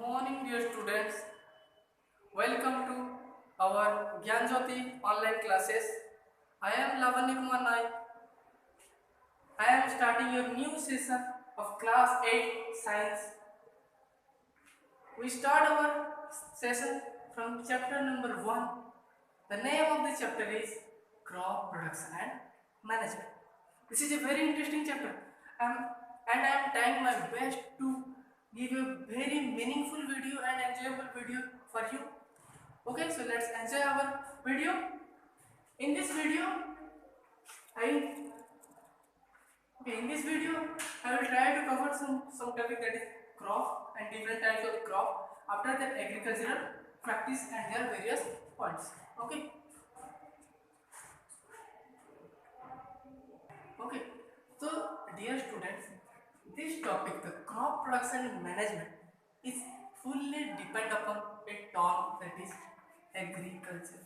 Morning, dear students. Welcome to our Gyanjyoti online classes. I am Lavanya Kumar Naik. I am starting your new session of class 8 science. We start our session from chapter number 1. The name of the chapter is crop production and management. This is a very interesting chapter. And I am trying my best to give a very meaningful video and enjoyable video for you. Okay, so let's enjoy our video. In this video, I in this video I will try to cover some topic that is crop and different types of crop. After that, agricultural practice and their various points. Okay. Okay. So, dear students, this topic, the crop production management, is fully depend upon a term that is agriculture.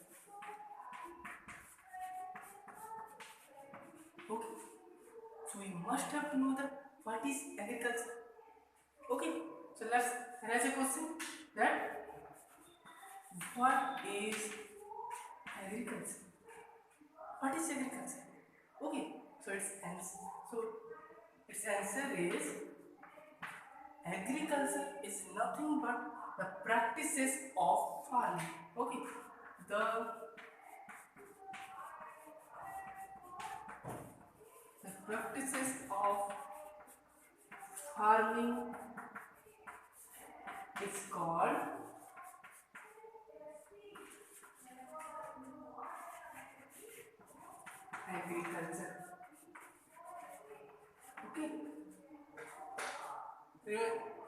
Okay. So we must have to know that what is agriculture. Okay. So let's raise a question that what is agriculture? What is agriculture? Okay. So its answer is agriculture is nothing but the practices of farming. Okay. The practices of farming is called agriculture. Okay.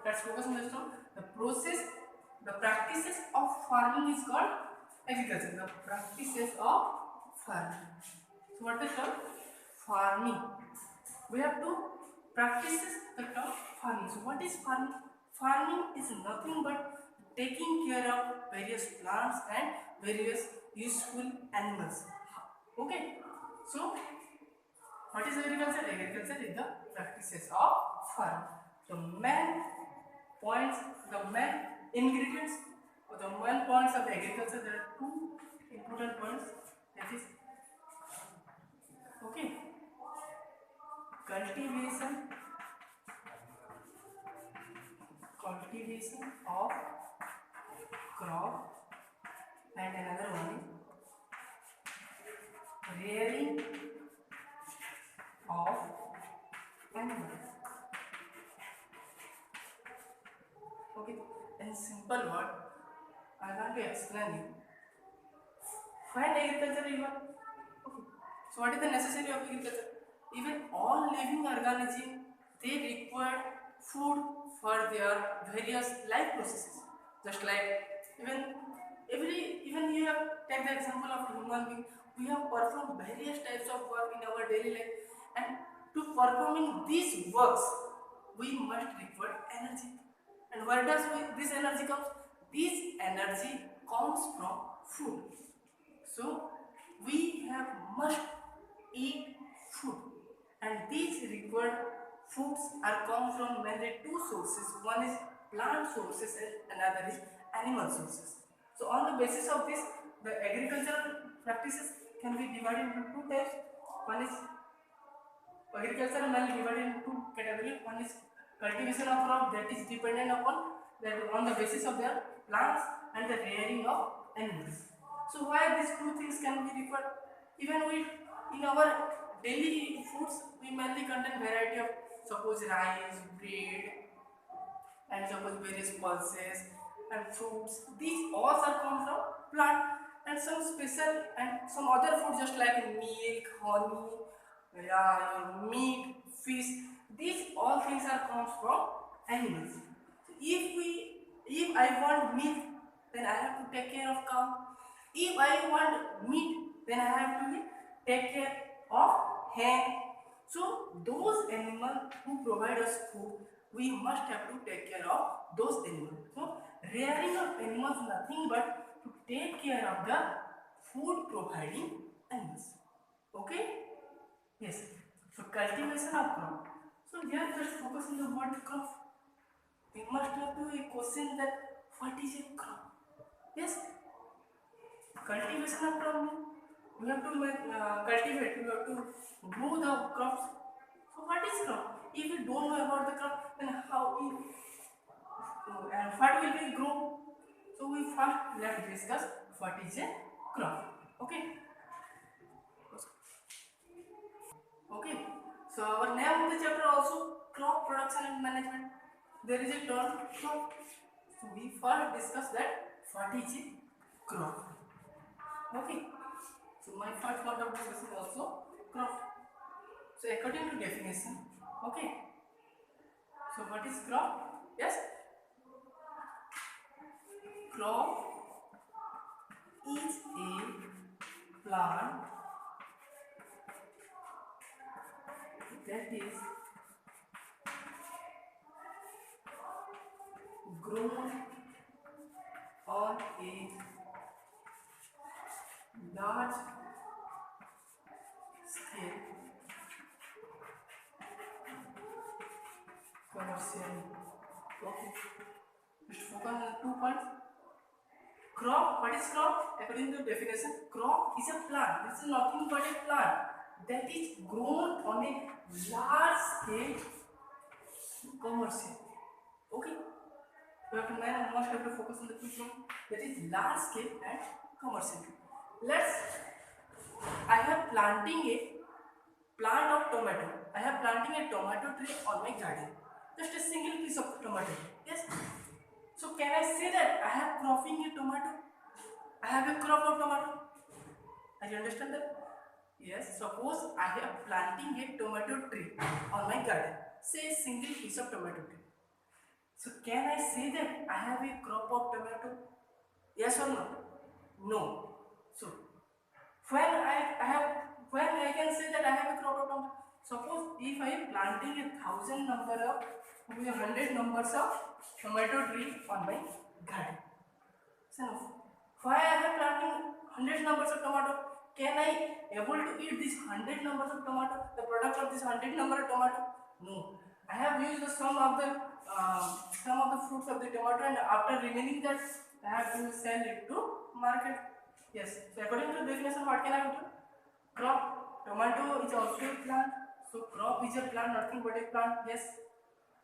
Let's focus on this one. The practices of farming is called agriculture. The practices of farming. So what is called farming? We have to practice the term farming. So what is farming? Farming is nothing but taking care of various plants and various useful animals. Okay. So what is agriculture? Agriculture is the practices of farming. The main points, the main ingredients, or the main points of agriculture. There are two important points. That is, okay, cultivation of crop, and another one is rearing of animals. Okay, in simple word, I want to explain you. Find agriculture even. Okay. So what is the necessity of agriculture? Even all living organisms, they require food for their various life processes. Just like even you have take the example of human being, we have performed various types of work in our daily life, and to performing these works, we must require energy. And where does this energy comes? This energy comes from food. So we have must eat food, and these required foods are come from mainly two sources. One is plant sources and another is animal sources. So on the basis of this, the agricultural practices can be divided into two types. One is agriculture mainly divided into two categories. One is cultivation of crop, that is dependent upon that on the basis of their plants, and the rearing of animals. So why these two things can be required? Even we in our daily foods we mainly contain variety of, suppose, rice, bread, and suppose various pulses and fruits. These all are come from plant, and some special and some other food just like milk, honey, yeah, meat, fish. These all things are comes from animals. So if I want milk, then I have to take care of cow. If I want meat, then I have to take care of hen. So those animals who provide us food, we must have to take care of those animals. So rearing of animals nothing but to take care of the food providing animals. Okay? Yes. So cultivation of crop. So here just focus on the word crop. We must have to a question that what is a crop? Yes, cultivation of crop means we have to cultivate, we have to grow the crops. So what is crop? If we don't know about the crop, then how we and what will be grow? So we first let's discuss what is a crop. Okay. Okay. So our name of the chapter also crop production and management. There is a term crop. So we first discuss that what is a crop. Okay. So my first point of discussion also crop. So according to definition, okay. So what is crop? Yes, crop is a plant that is grown on a large scale commercially. Okay. Just focus on 2 points. Crop, what is crop? According to definition, crop is a plant. This is nothing but a plant that is grown on a large scale commercial. Okay. We have to man must have to focus on the two points that is large scale and commercial. Let's I have planting a plant of tomato. I have planting a tomato tree on my garden. Just a single piece of tomato. Yes. So can I say that I have cropping a tomato? I have a crop of tomato. Are you understand that? Yes. Suppose I have planting a tomato tree on my garden. Say a single piece of tomato tree. So can I say that I have a crop of tomato? Yes or no? No. So when I can say that I have a crop of tomato. Suppose if I am planting 100 numbers of tomato tree on my garden. So why I am planting 100 numbers of tomato? Can I able to eat this 100 numbers of tomato? The product of this 100 number of tomato? No. I have used some of the fruits of the tomato, and after remaining that I have to sell it to market. Yes. So according to definition, what can I do? Crop. Tomato is also a plant. So crop is a plant, nothing but a plant. Yes.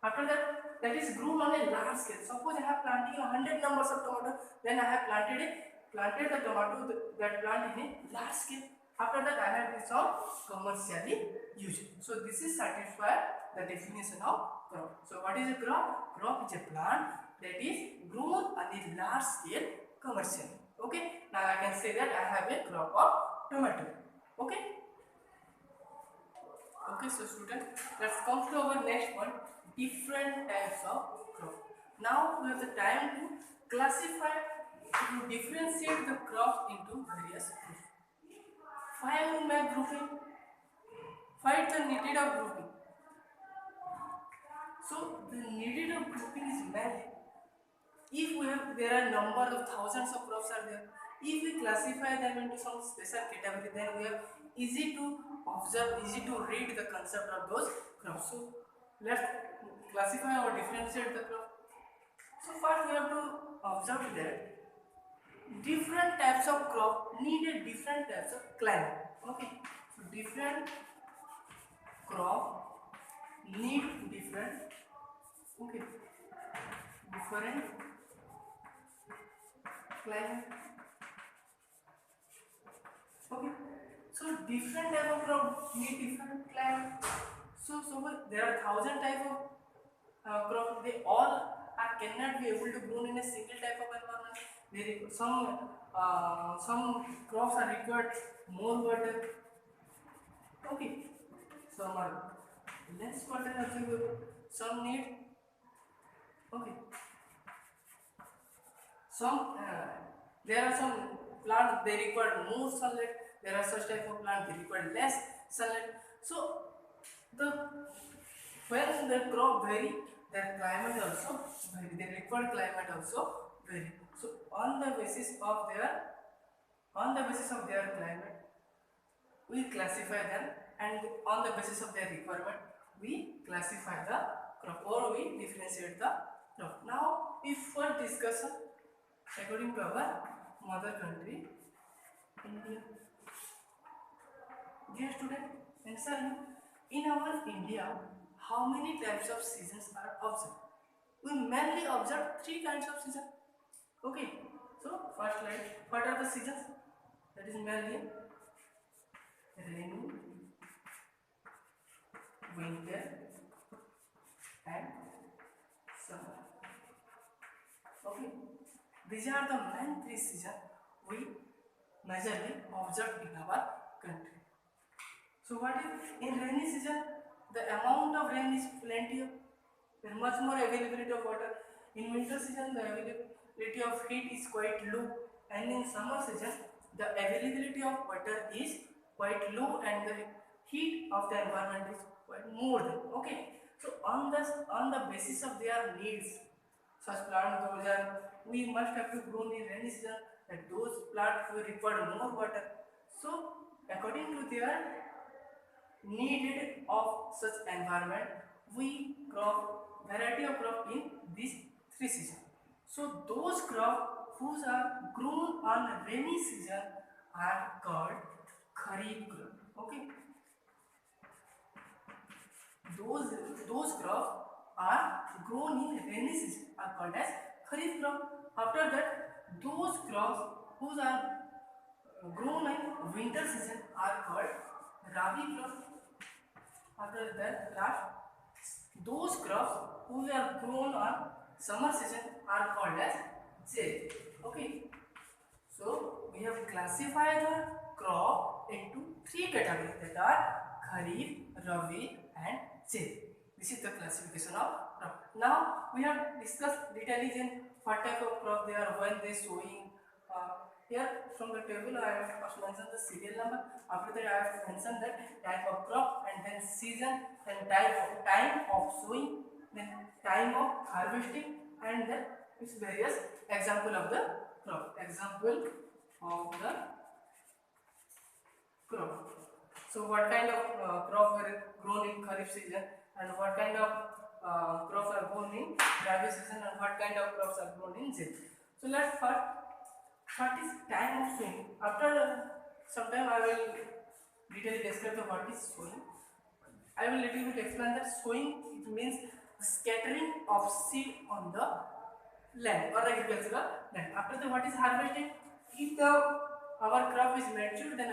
After that, that is grown on a large scale. Suppose I have planting 100 numbers of tomato, then I have planted the tomato that plant in a large scale. After that, I have this all commercially used. So this is satisfy the definition of crop. So what is a crop? Crop is a plant that is grown on a large scale commercially. Okay. Now I can say that I have a crop of tomato. Okay. Okay, so student, let's come to our next one, different types of crop. Now we have the time to classify, to differentiate the crops into various groups. Five make grouping, five the needed of grouping. So the needed of grouping is mainly if we have there are number of thousands of crops are there. If we classify them into some special category, then we are easy to observe, easy to read the concept of those crops. So let's classify or differentiate the crop. So first we have to observe that different types of crop need a different types of climate. Okay. So different crop need different okay different climate. Okay. So different type of crop need different climate. So there are thousand type of crop. They all are cannot be able to grow in a single type of environment. Some crops are required more water. Okay. Some are less water available. Some need okay. Some there are some plants they require more sunlight. There are such type of plants they require less sunlight. So the when the crop vary, their climate also vary. The required climate also vary. So on the basis of their climate, we classify them, and on the basis of their requirement, we classify the crop or we differentiate the Now, we first discuss according to our mother country, India. Dear student, answer me. In our India, how many types of seasons are observed? We mainly observe three kinds of seasons. Okay. So first, like, what are the seasons? That is mainly rainy, winter, and summer. Okay. These are the main three seasons we majorly observe in our country. So what is in rainy season? The amount of rain is plenty of, there much more availability of water. In winter season, the availability of heat is quite low, and in summer season, the availability of water is quite low, and the heat of the environment is quite more than. Okay, so on the basis of their needs, such plants those are we must have to grow in rainy season. That those plants will require more water. So according to their needed of such environment, we crop variety of crop in these three seasons. So those crop whose are grown on rainy season are called kharif crop. Okay, those those crops are grown in rainy season are called as kharif crop. After that, those crops whose are grown in winter season are called rabi crop. After that, last, those crops who are grown on summer season are called as jade. Okay. So we have classified the crop into three categories, that are kharif, rabi, and jade. This is the classification of crop. Now we have discussed details in what type of crop they are, when they sowing. Here from the table I have first mentioned the serial number. After that I have mentioned that type of crop, and then season, then time of sowing, then time of harvesting, and then its various example of the crop. Example of the crop. So what kind of crop were grown in kharif season, and what kind of crops are grown in rabi season, and what kind of crops are grown in zaid. So let's first, what is time of sowing. After some time I will detail describe the what is sowing. I will little bit explain that sowing, it means scattering of seed on the land or agricultural land. After that, what is harvesting? If the our crop is mature, then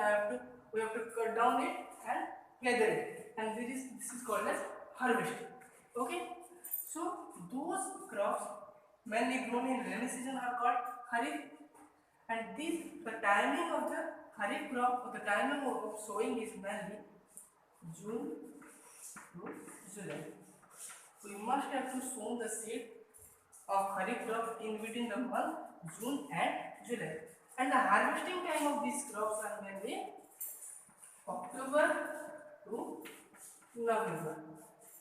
we have to cut down it and gather it, and this is called as harvesting. Okay, so those crops mainly grown in rainy season are called kharif, and this the timing of the kharif crop, or the timing of sowing is mainly June to July. We must have to sow the seed of kharif crop in between the month June and July. And the harvesting time of these crops are mainly October to November.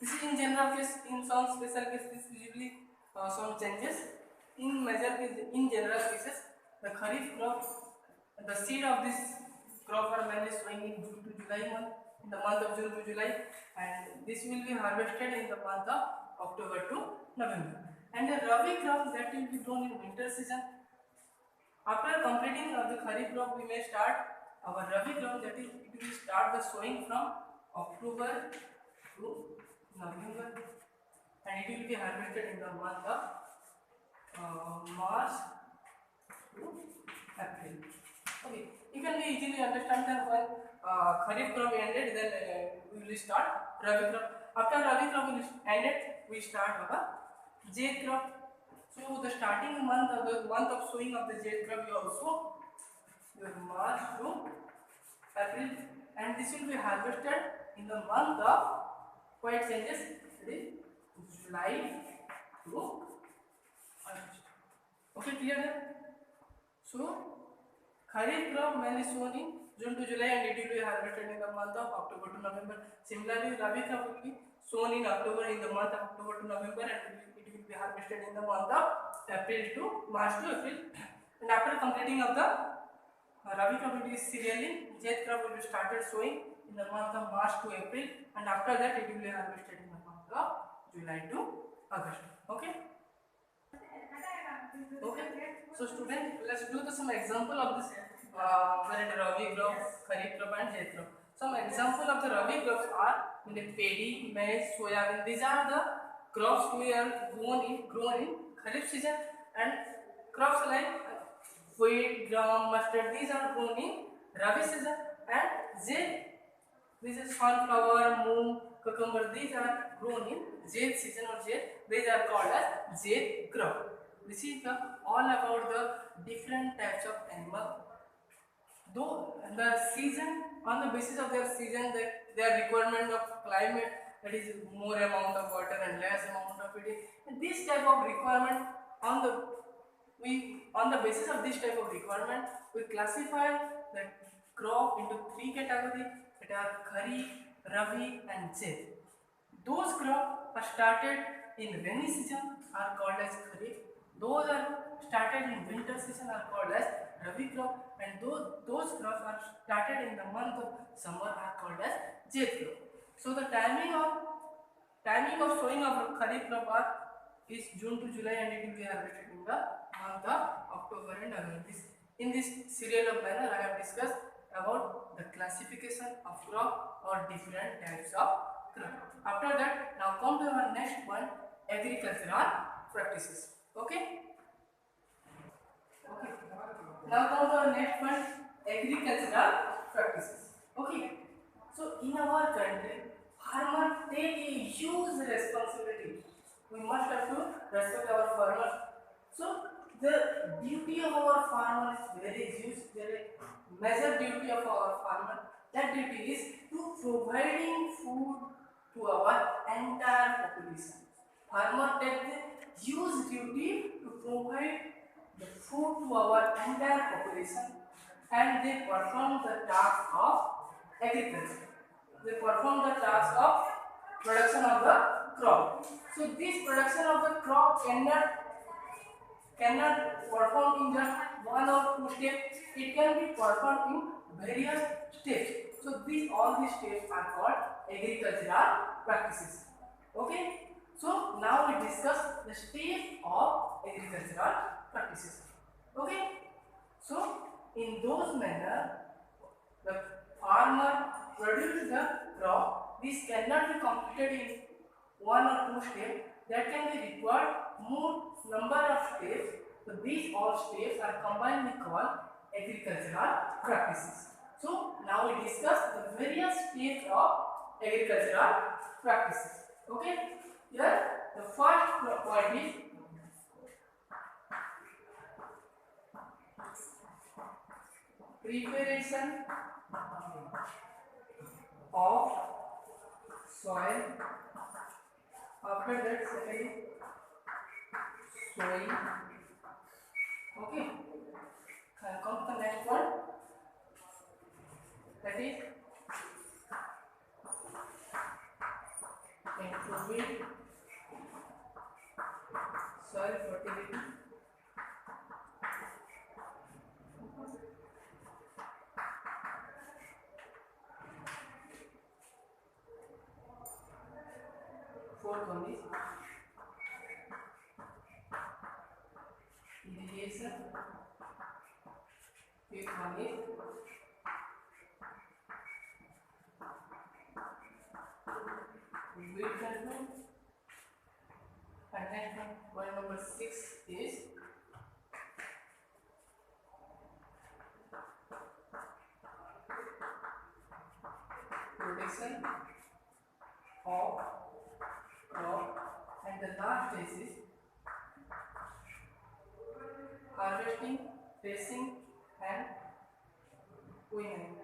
This is in general case. In some special case, this usually some changes. In major case, in general cases, the kharif crop, the seed of this crop are mainly sowing in June to July month, in the month of June to July, and this will be harvested in the month of October to November. And the rabi crop, that will be grown in winter season. After completing of the kharif crop, we may start our rabi crop, that is, it will start the sowing from October to November, and it will be harvested in the month of March to April. Okay, you can be easily understand that when kharif crop ended, then we will start rabi crop. After rabi crop will ended, we start our jade crop. So the starting month of sowing of the jade crop, you also your March to April, and this will be harvested in the month of quite changes. It is July to August. Okay, clear there? So kharif crop mainly sown in June to July, and it will be harvested in the month of October to November. Similarly, rabi crop will be sown in October, in the month of October to November, and it will be harvested in the month of April to March to April. And after completing of the rabi crop, it is serially. Jade crop will be started sowing in the month of March to April, and after that it will be harvested in the month of July to August. Okay. So student, let's do some example of this Rabi crop, Kharif crop and Zaid crop. Some example of the Rabi crops are the paddy, maize, soyabean. These are the crops we are grown in Kharif season, and crops like wheat, gram, mustard. These are grown in Rabi season, and Zaid. This is sunflower, moong, cucumber. These are grown in Zaid season or Zaid. These are called as Zaid crop. This is all about the different types of animal. Though the season, on the basis of their season, their requirement of climate, that is more amount of water and less amount of it. And this type of requirement on the on the basis of this type of requirement, we classify the crop into three categories that are Kharif, Rabi and Zaid. Those crops are started in rainy season are called as Kharif. Those are started in winter season are called as Rabi crop, and those crops are started in the month of summer are called as Zaid crop. So the timing of sowing of Kharif crop is June to July, and it will be harvested in the month of October and November. In this serial of manner, I have discussed about the classification of crop or different types of crop. After that, now come to our next one, agricultural practices. Okay. Okay. Now come to our next one, agricultural practices. Okay. So in our country, farmers take a huge responsibility. We must have to respect our farmers. So the duty of our farmer is very huge. The major duty of our farmer, that duty is to providing food to our entire population. Farmer take the huge duty to provide the food to our entire population, and they perform the task of agriculture. They perform the task of production of the crop. So this production of the crop cannot perform in just one or two steps. It can be performed in various steps. So all these steps are called agricultural practices. Okay. So now we discuss the steps of agricultural practices. Okay. So in those manner, the farmer produce the crop. This cannot be completed in one or two steps. That can be required more number of steps. So these all steps are combined we call agricultural practices. So now we discuss the various steps of agricultural practices. Okay. Here the first point is preparation of soil. After that, second sowing. Okay. Come to the next one. That is improving soil fertility. Fourth one is irrigation. Fifth one is weed control. And next one number 6 is protection of crop, and the last phase is harvesting, pressing and winnowing.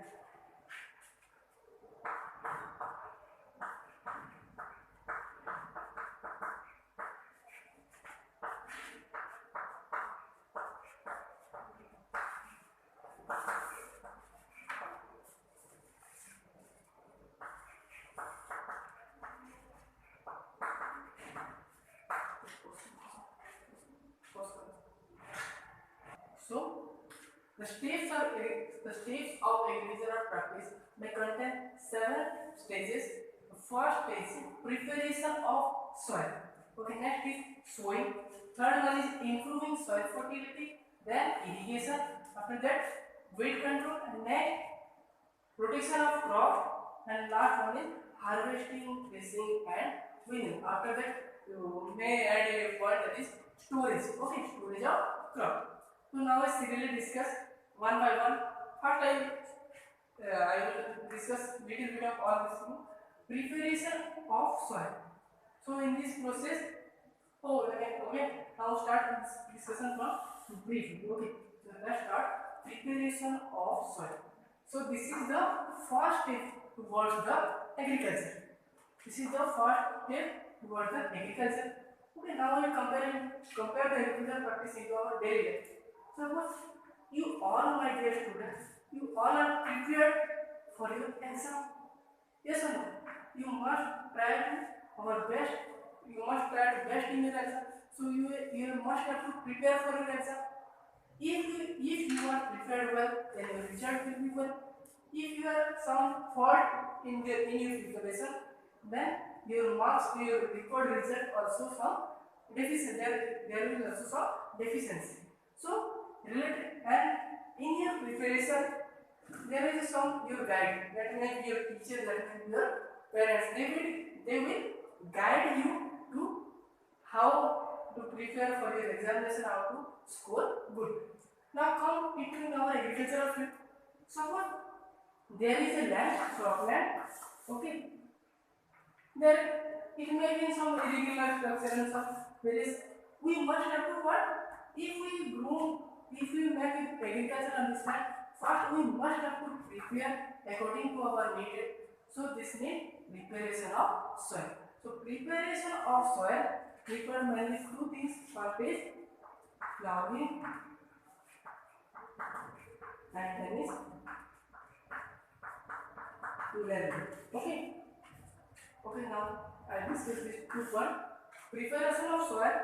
So the steps of agricultural practice may contain 7 stages. The first stage is preparation of soil. Okay, next is sowing. Third one is improving soil fertility. then irrigation, after that weed control, and then protection of crop, and last one is harvesting, threshing and winning. After that you may add a word that is storage. Okay, storage of crop. So now I serially discuss one by one. First I will discuss little bit of all this thing. Preparation of soil. So in this process, okay. Now start this discussion from briefly. Okay, so let's start preparation of soil. So this is the first step towards the agriculture. This is the first step towards the agriculture. Okay, now we compare the agriculture practice into our daily life. Suppose you all, my dear students, you all are prepared for your exam. Yes or no? You must try to our best. You must try to best in your exam. So you must have to prepare for your exam. If you are prepared well, then your result will be well. If you have some fault in your preparation, then your marks, your record result also some deficiency. There will also some deficiency. So related, and in your preparation, there is some your guide, that may be your teacher, that may be your parents. They will guide you to how to prepare for your examination, how to score good. Now come between our agricultural field. Suppose there is a land, cropland. Okay, there it may be some irregular structure and some various. We must have to what? If we make agriculture on this land, first we must have to prepare according to our need. So this means preparation of soil. So preparation of soil require mainly two things. First is plowing, and then is leveling. Okay. Okay, now I discuss this two one. Preparation of soil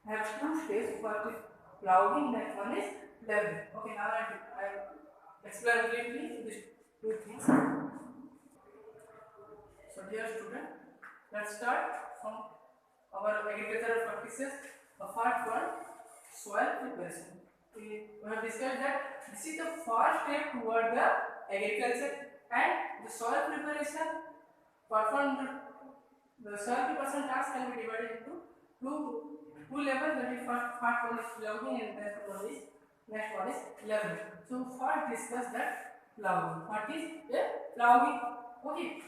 has two stages. First is plowing, next one is leveling. Okay, now I explain briefly these two things. So dear student, let's start from our agricultural practices. The first one, soil preparation. We have discussed that this is the first step toward the agriculture, and the soil preparation performed. The soil preparation task can be divided into two levels. That is first one is plowing, and next one is leveling. So first discuss that plowing. What is a plowing? Okay,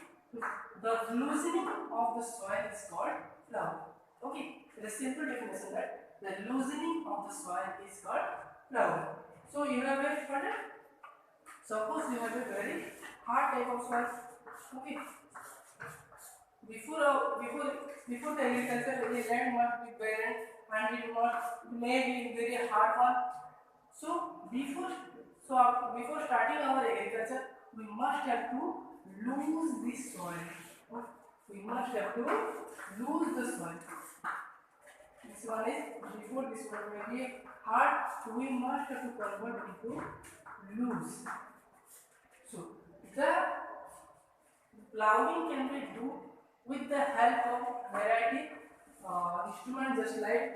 the loosening of the soil is called plowing. Okay, the simple definition that the loosening of the soil is called plowing. So you have a student. Suppose you have a very hard type of soil. Okay, before the agriculture, the land must be barren and it may be very hard one. So before starting our agriculture, we must have to lose this soil. We must have to lose the soil. This one is before this one may be hard, so we must have to convert into loose. So the plowing can be do with the help of variety instruments, just like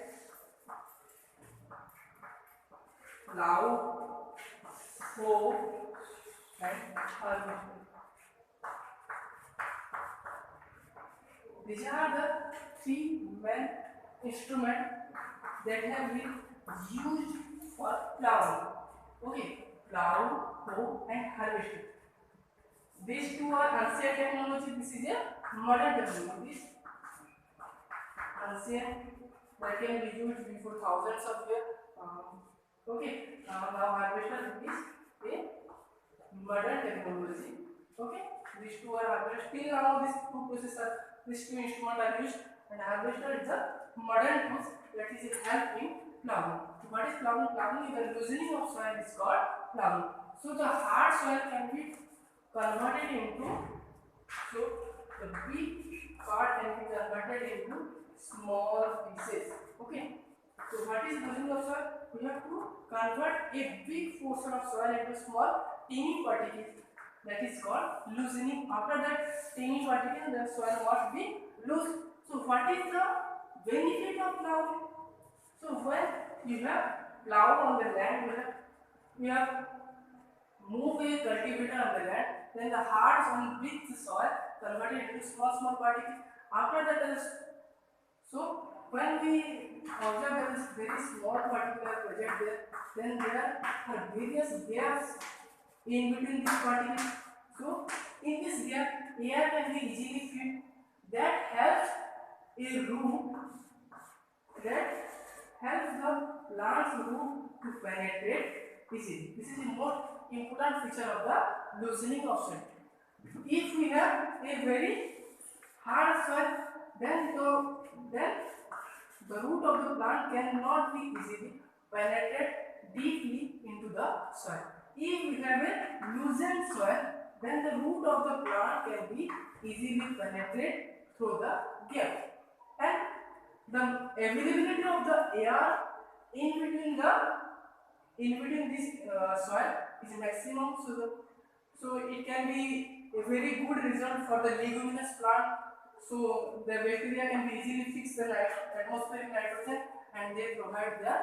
plow, hoe, and harvester. These are the three main instruments that have been used for plowing. Okay, plow, hoe, and harvester. These two are ancient technology. This is a modern technology. Ancient that can be used before thousands of years. Okay, now harvester is a modern technology. Okay, these two are harvester. Still now these two instruments are used, and harvester is a modern tool that is helping plowing. What is plowing? Plowing is the loosening of soil is called plowing. So the hard soil can be converted into, so the big part can be converted into small pieces. Okay, so what is loosening of soil? We have to convert a big portion of soil into small teeny particles. That is called loosening. After that teeny particle, the soil must be loose. So what is the benefit of plowing? So when you have plowed on the land, you have moved a cultivator on the land, then the hard soil with the soil converted into small particles. After that, so when we observe there is very small particular project there, then there are various gaps in between these particles. So in this gap, air can be easily fit. That helps a root that helps the plant's root to penetrate easily. This is the most important feature of the loosening of soil. If we have a very hard soil, then the root of the plant cannot be easily penetrate deeply into the soil. If we have a loosened soil, then the root of the plant can be easily penetrate through the gap. And the availability of the air in between this soil is maximum. So it can be a very good result for the leguminous plant. So the bacteria can be easily fix the atmospheric nitrogen and they provide the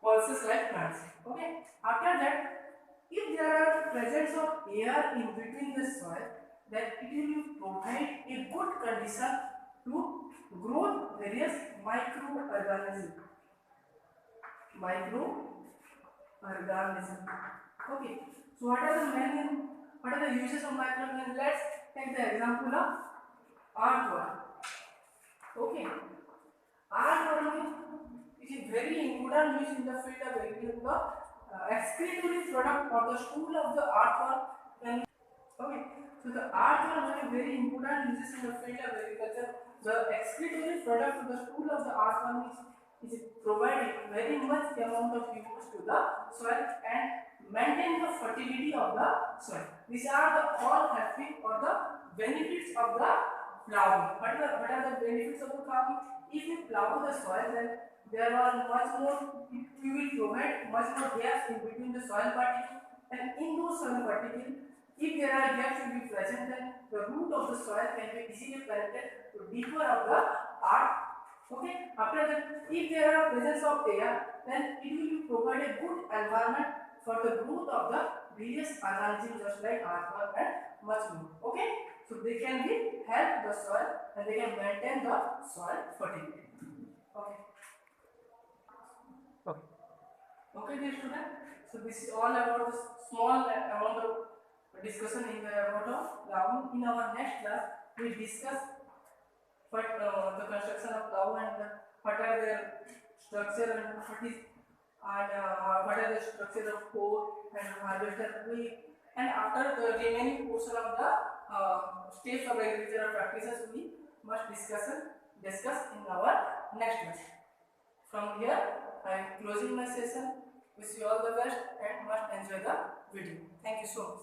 pulses like plants. Okay. After that, if there are presence of air in between the soil, then it will provide a good condition to grow various microorganisms. Microorganisms. Okay. So what are the uses of microorganisms? Let's take the example of earthworm. Okay. Earthworm is a very important use in the field of agriculture. Excretory product or the stool of the earthworm can. Okay, so the earthworm has a very important uses in the field of agriculture. The excretory product of the stool of the earthworm is providing very much amount of humus to the soil and maintain the fertility of the soil. These are the all helping or the benefits of the plowing. What are the benefits of the plowing? If you plow the soil, then there are much more. We will provide much more gaps in between the soil particles, and in those soil particles, if there are gaps will be present, then the root of the soil can be easily penetrated to deeper of the earth. Okay. After that, if there are presence of air, then it will provide a good environment for the growth of the various organisms just like earthworm and much more. Okay. So they can be help the soil and they can maintain the soil fertility. Okay. Okay. Okay, dear student. So this is all about the small amount of discussion in the about of plow. In our next class, we discuss what the construction of plow and what are their structure and what are the structure of hoe and harvester. And after the remaining portion of the steps of agricultural practices, we must discuss in our next class. From here, I am closing my session. Wish you all the best and must enjoy the video. Thank you so much.